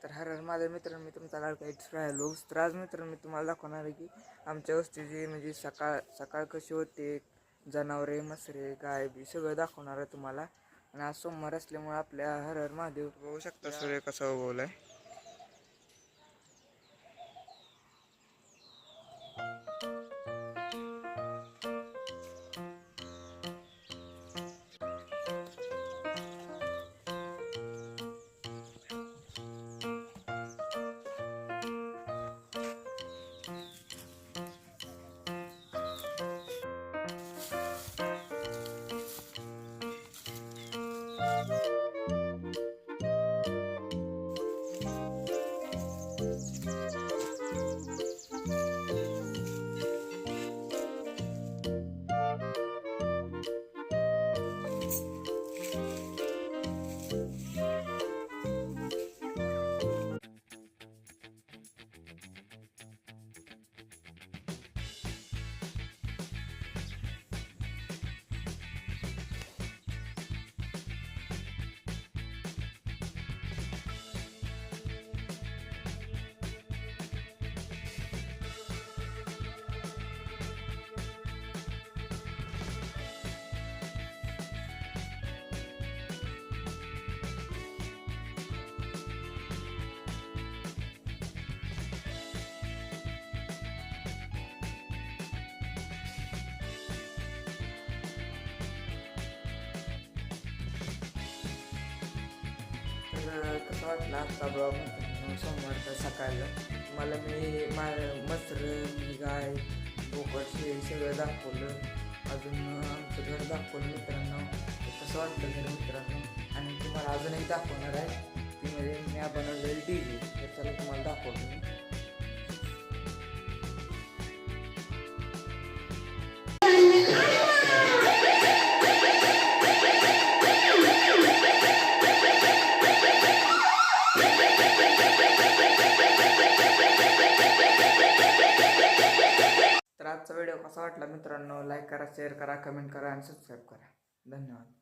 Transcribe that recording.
तर हर माझ्या मित्रांनो, मी तुमचा लाडका इट्स लोक्स. तर आज मित्रांनो मी तुम्हाला दाखवणार आहे की आमच्या वस्तीची म्हणजे सकाळ कशी होते, जनावरे मसरे गाय बी सगळं दाखवणार आहे तुम्हाला. आणि आज सोमवार असल्यामुळे आपल्या हर महादेव बघू शकता सूर्य कसा उगवलाय. तर कसं वाटलं आजचा ब्लॉग सोमवारचा सकाळला तुम्हाला मी मस्तर गाय बोकड शेळी सगळं दाखवलं. अजून आमचं घर दाखवलं मित्रांनो. कसं वाटलं घर मित्रांनो. आणि तुम्हाला अजून एक दाखवणार आहे ती म्हणजे मी बनवलेली DJ. तर चला तुम्हाला दाखवतो मी. तर आजचा व्हिडिओ कसा वाटला मित्रांनो, लाईक करा, शेअर करा, कमेंट करा आणि सबस्क्राईब करा. धन्यवाद.